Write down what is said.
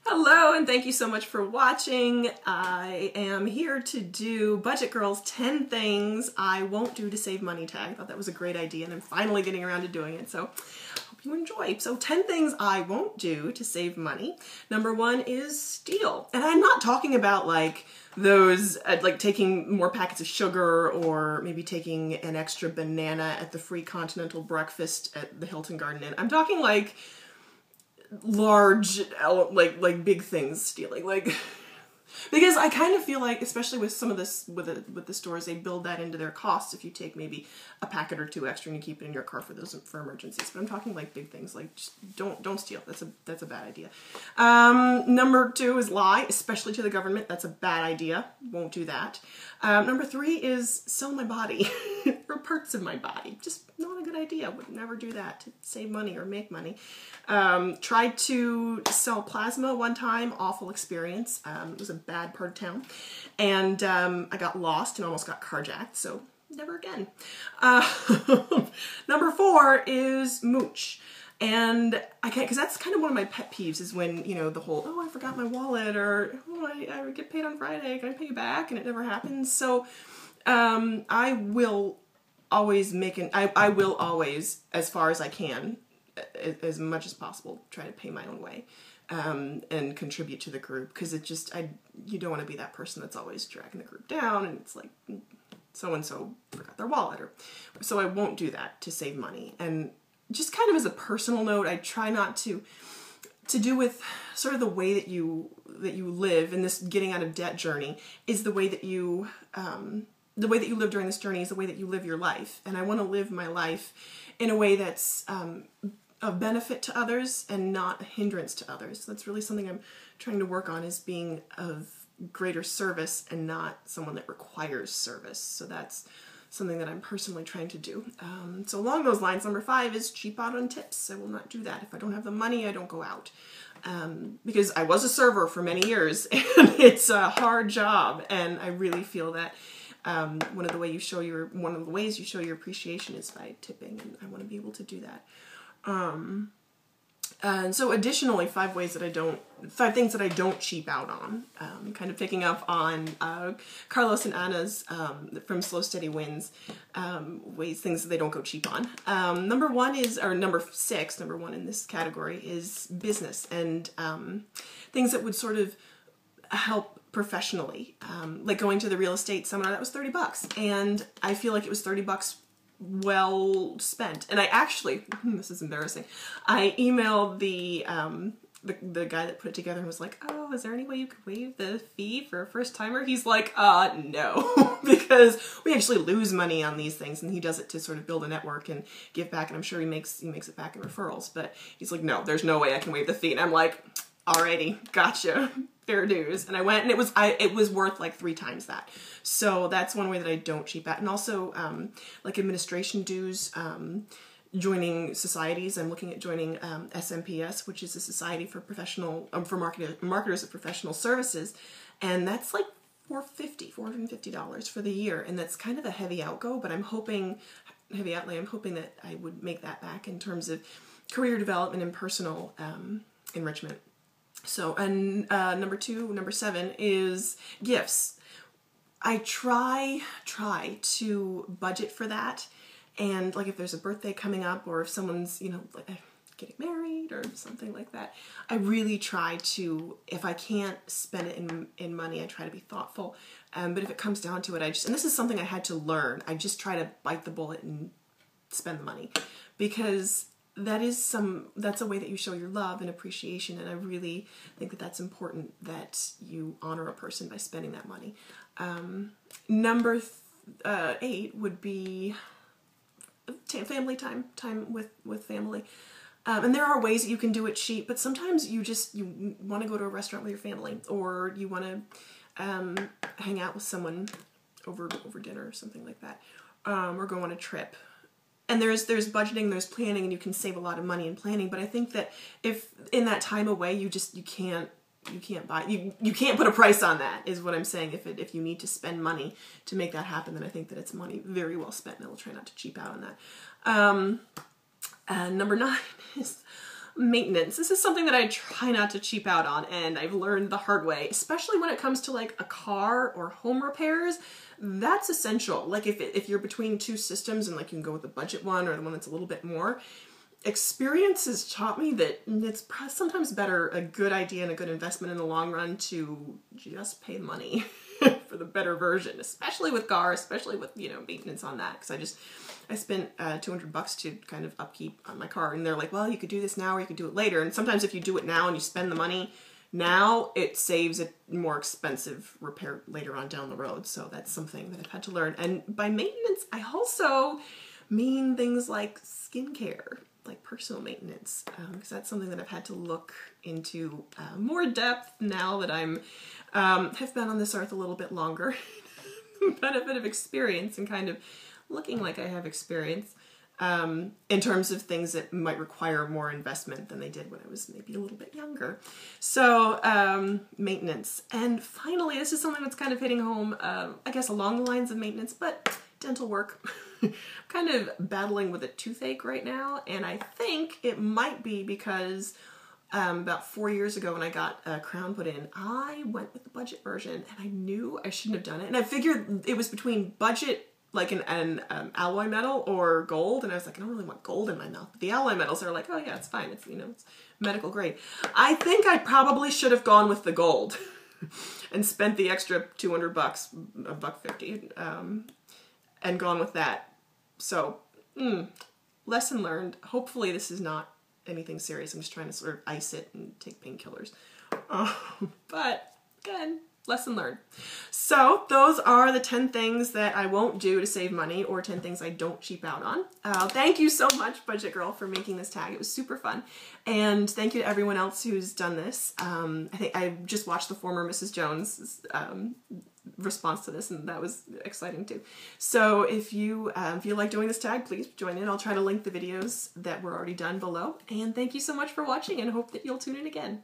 Hello, and thank you so much for watching. I am here to do Budget Girl's 10 Things I Won't Do to Save Money tag. I thought that was a great idea, and I'm finally getting around to doing it, so hope you enjoy. So 10 things I won't do to save money. Number 1 is steal. And I'm not talking about like those, like taking more packets of sugar or maybe taking an extra banana at the free continental breakfast at the Hilton Garden Inn. I'm talking like large, like big things stealing, like, because I kind of feel like, especially with some of this, with the stores, they build that into their costs if you take maybe a packet or two extra and you keep it in your car for emergencies. But I'm talking like big things, like just don't steal. That's a bad idea. Number 2 is lie, especially to the government. That's a bad idea. Won't do that. Number 3 is sell my body or parts of my body. Just not a good idea. Would never do that to save money or make money. Tried to sell plasma one time. Awful experience. It was a bad part of town. And I got lost and almost got carjacked, so never again. Number 4 is mooch. And I can't, because that's kind of one of my pet peeves, is when, you know, the whole, oh, I forgot my wallet, or, oh, I get paid on Friday, can I pay you back? And it never happens. So I will always I will always, as far as I can, as much as possible, try to pay my own way and contribute to the group, because it just, you don't want to be that person that's always dragging the group down, and it's like, so-and-so forgot their wallet, or so I won't do that to save money. And just kind of as a personal note, I try not to do with sort of the way that you live in this getting out of debt journey is the way that you live during this journey is the way that you live your life. And I want to live my life in a way that's of benefit to others and not a hindrance to others. So that's really something I'm trying to work on, is being of greater service and not someone that requires service. So that's something that I'm personally trying to do. So along those lines, number 5 is cheap out on tips. I will not do that. If I don't have the money, I don't go out. Because I was a server for many years, and it's a hard job, and I really feel that one of the ways you show your appreciation is by tipping, and I want to be able to do that. And so additionally, 5 things that I don't cheap out on, kind of picking up on Carlos and Anna's from Slow Steady Wins, things that they don't go cheap on. Number 6, number 1 in this category is business and things that would sort of help professionally, like going to the real estate seminar. That was $30, and I feel like it was $30 well spent. And I actually, this is embarrassing, I emailed the guy that put it together and was like, oh, is there any way you could waive the fee for a first timer? He's like, no, because we actually lose money on these things, and he does it to sort of build a network and give back, and I'm sure he makes it back in referrals. But he's like, no, there's no way I can waive the fee. And I'm like, alrighty, gotcha. Fair dues. And I went, and it was worth like 3 times that. So that's one way that I don't cheap out. And also like administration dues, joining societies. I'm looking at joining SMPS, which is a society for marketers of professional services, and that's like $450 for the year, and that's kind of a heavy outlay. But I'm hoping that I would make that back in terms of career development and personal enrichment. So, and number 7 is gifts. I try to budget for that, and like if there's a birthday coming up, or if someone's, you know, like getting married or something like that, I really try to, if I can't spend it in money, I try to be thoughtful. But if it comes down to it, and this is something I had to learn, I just try to bite the bullet and spend the money, because that's a way that you show your love and appreciation, and I really think that that's important, that you honor a person by spending that money. Number 8 would be family time with family. And there are ways that you can do it cheap, but sometimes you want to go to a restaurant with your family, or you want to hang out with someone over dinner or something like that, or go on a trip. And there's budgeting, there's planning, and you can save a lot of money in planning. But I think that if in that time away you can't put a price on that, is what I'm saying. If you need to spend money to make that happen, then I think that it's money very well spent, and I will try not to cheap out on that. And number 9 is Maintenance. This is something that I try not to cheap out on, and I've learned the hard way, especially when it comes to like a car or home repairs. That's essential. Like if you're between two systems and like you can go with the budget one or the one that's a little bit more, experience has taught me that it's sometimes better, a good idea and a good investment in the long run to just pay money for the better version, especially with car, especially with, you know, maintenance on that. Because I spent $200 to kind of upkeep on my car, and they're like, well, you could do this now or you could do it later. And sometimes if you do it now and you spend the money now, it saves a more expensive repair later on down the road. So that's something that I've had to learn. And by maintenance, I also mean things like skincare, like personal maintenance, because that's something that I've had to look into more depth now that I'm have been on this earth a little bit longer. Benefit of experience and kind of looking like I have experience in terms of things that might require more investment than they did when I was maybe a little bit younger. So maintenance. And finally, this is something that's kind of hitting home, I guess along the lines of maintenance, but dental work. I'm kind of battling with a toothache right now, and I think it might be because about 4 years ago when I got a crown put in, I went with the budget version, and I knew I shouldn't have done it. And I figured it was between budget, like an alloy metal, or gold, and I was like, I don't really want gold in my mouth. But the alloy metals are like, oh yeah, it's fine. It's, you know, it's medical grade. I think I probably should have gone with the gold and spent the extra $200, $150, and gone with that. So, lesson learned. Hopefully this is not anything serious. I'm just trying to sort of ice it and take painkillers. But again, lesson learned. So those are the 10 things that I won't do to save money, or 10 things I don't cheap out on. Thank you so much, Budget Girl, for making this tag. It was super fun. And thank you to everyone else who's done this. I think I just watched the former Mrs. Jones response to this, and that was exciting too. So if you like doing this tag, please join in. I'll try to link the videos that were already done below. And thank you so much for watching, and hope that you'll tune in again.